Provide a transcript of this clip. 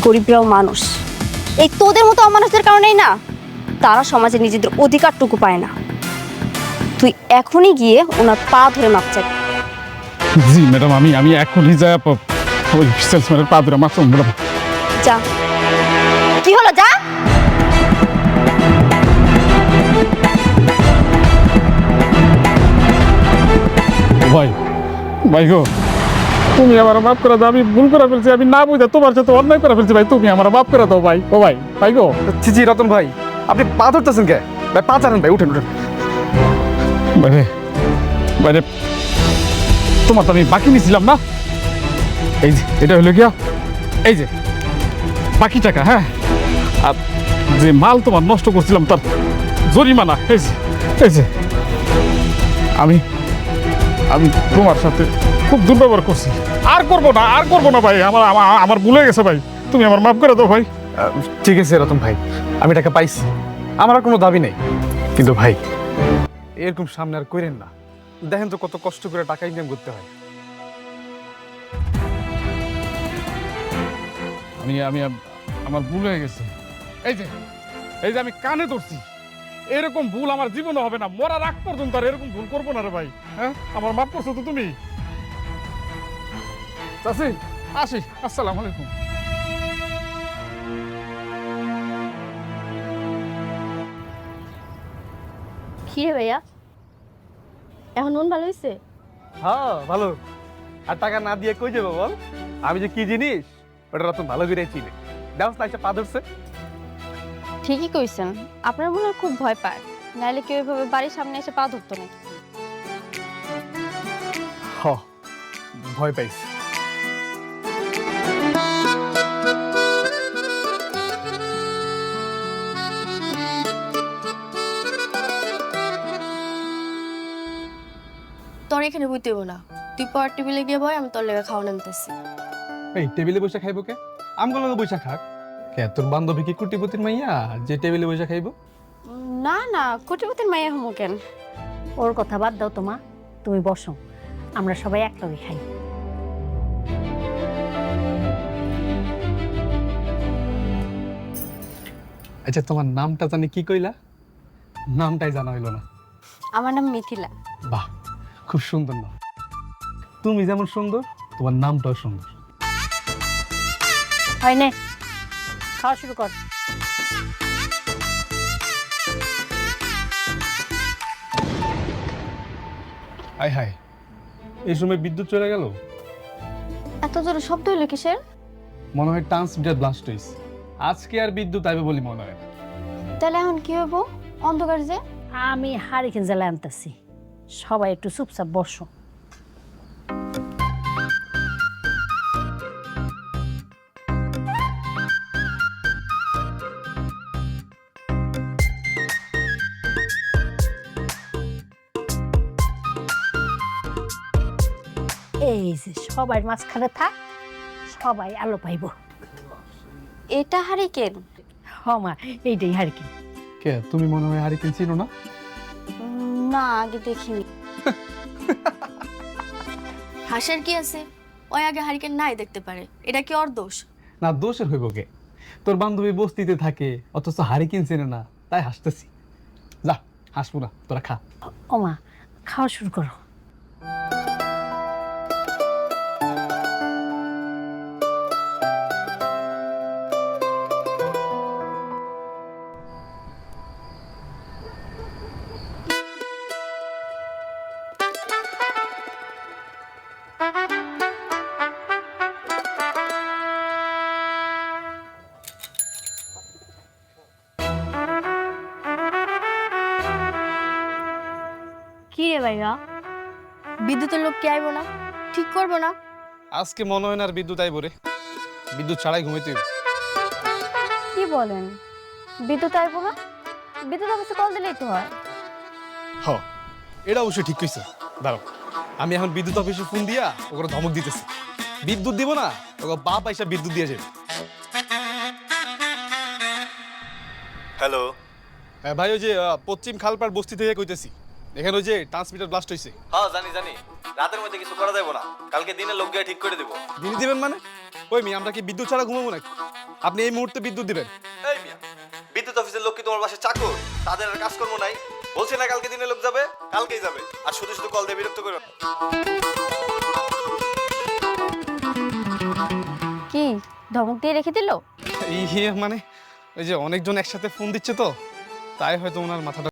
গরিবরাও মানুষ। এই তোদের মতো অমানুষদের কারণেই না তারা সমাজে নিজেদের অধিকারটুকু পায় না। তুই এখনই গিয়ে ওনার পা ধরে মাপ চাবি। জি ম্যাডাম, আমি এখনই যাই ওই সেলসম্যানের পা ধরে মাপ চাবো ম্যাডাম। যা। কি হলো, যা। ভাই ভাই গো, তুমি আমার মাফ করে দাও, আমি ভুল করে ফেলছি, আমি না বুঝে তোমার সাথে অন্যায় করে ফেলছি ভাই, তুমি আমার মাফ করে দাও ভাই। ও ভাই, ভাই গো। জি রতন ভাই, আপনি পা ধরতেছেন কে ভাই? পা চালান ভাই, উঠেন উঠেন। বাইরে বাইরে, তোমার তো আমি বাকি নিছিলাম না। এই যে এটা হলো গিয়া, এই যে বাকি টাকা। হ্যাঁ, আর যে মাল তোমার নষ্ট করছিলাম তার জরিমানা। এই যে এই যে আমি আমি তোমার সাথে খুব দুর্ব্যবহার করছি, আর করবো না, আর করবো না ভাই। আমার আমার ভুলে গেছে ভাই, তুমি আমার মাফ করে দাও ভাই। ঠিক আছে রতন ভাই, আমি টাকা পাইছি, আমার আর কোনো দাবি নেই। কিন্তু ভাই এরকম সামনে আর করেন না। দেখেন তো কত কষ্ট করে টাকা ইনকাম করতে হয়। আমি আমি আমার ভুল হয়ে গেছে। এই যে এই যে আমি কানে ধরছি, এরকম ভুল আমার জীবনে হবে না, মরার আগ পর্যন্ত আর এরকম ভুল করবো না রে ভাই। হ্যাঁ, আমার মাফ করছো তো তুমি? চাচি আসি, আসসালামু আলাইকুম। কি রে ভাইয়া, এখন মন ভালো হয়েছে? হ্যাঁ ভালো। আর টাকা না দিয়ে কই যাবো বল? আমি যে কি জিনিস ওটা রতন ভালো করে চিনে। দেখো না, এসে পা ধরছে। ঠিকই কইছেন, আপনার মনে হয় খুব ভয় পায়, নাইলে কেউ এভাবে বাড়ির সামনে এসে পা ধরতো না। হ, ভয় পাইছি। তোর এখানে বইতে হইব না, তুই পর টেবিলে গিয়ে বয়, আমি তোর লেগে খাওয়া নামতেছি। এই টেবিলে বসে খাইবো কে? আমগুলো বসে খাক কে? তোর বান্ধবী কি কুটিপতির মাইয়া যে টেবিলে বসে খাইবো? না না, কোটিপতির মাইয়া হমো কেন? ওর কথা বাদ দাও তোমা, তুমি বসো, আমরা সবাই একলগে খাই। আচ্ছা, তোমার নামটা জানি কি কইলা? নামটাই জানা হইলো না। আমার নাম মিথিলা। বাহ, খুব সুন্দর নাম। তুমি যেমন সুন্দর, তোমার নামটাও সুন্দর। হয় নে, খাওয়া শুরু কর। হাই হাই, এই সময় বিদ্যুৎ চলে গেল। এত জোরে শব্দ হইলো কিসের? মনে হয় ট্রান্সমিটার ব্লাস্ট হয়েছে। আজকে আর বিদ্যুৎ আইবে বলে মনে হয় না। তাহলে এখন কি হইব? অন্ধকার যে। আমি হারিকেন জ্বালা আনতেছি, সবাই একটু চুপচাপ বসো। এই যে সবাই মাঝখানে থাক, সবাই আলো পাইব। এটা হারিকেন? হমা, এইটাই হারিকেন। কে তুমি? মনে হয় হারিকেন চিনো না? না, আগে দেখিনি। হাসার কি আছে? ওই আগে হারিকেন নাই দেখতে পারে, এটা কি ওর দোষ? না, দোষের হইব কে? তোর বান্ধবী বস্তিতে থাকে, অথচ হারিকেন চেনে না, তাই হাসতেছি। যা, হাসবো না, তোরা খা। ওমা, খাওয়া শুরু করো। কি রে ভাইয়া, বিদ্যুতের লোক কি আইব না? ঠিক করবো না? আজকে মনে হয় না আর বিদ্যুৎ আইব রে। বিদ্যুৎ ছাড়াই ঘুমাইতে হইব। কি বলেন, বিদ্যুৎ আইব না? বিদ্যুৎ অফিসে কল দিলেই তো হয়। হ, এটা অবশ্যই ঠিক কইছো। দাঁড়াও, আমি এখন বিদ্যুৎ অফিসে ফোন দিয়া ওকে ধমক দিতেছি। বিদ্যুৎ দিব না, ওকে বাপ আইসা বিদ্যুৎ দিয়ে যাবে। হ্যালো, হ্যাঁ ভাই, ওই যে পশ্চিম খালপাড় বস্তি থেকে কইতেছি। এখানে ওই যে ট্রান্সমিটার ব্লাস্ট হয়েছে। হ্যাঁ জানি জানি, রাতের মধ্যে কিছু করা যাবে না, কালকে দিনে লোক গিয়ে ঠিক করে দেবো। দিনে দিবেন মানে? ওই মি আমরা কি বিদ্যুৎ ছাড়া ঘুমাবো নাকি? আপনি এই মুহূর্তে বিদ্যুৎ দিবেন। এই মিয়া, বিদ্যুৎ অফিসের লোক কি তোমার বাসায় চাকর? তাদের আর কাজকর্ম নাই? বলছে না কালকে দিনে লোক যাবে, কালকেই যাবে। আর শুধু শুধু কল দিয়ে বিরক্ত করো না। কি ধমক দিয়ে রেখে দিল? মানে ওই যে অনেকজন একসাথে ফোন দিচ্ছে তো, তাই হয়তো ওনার মাথাটা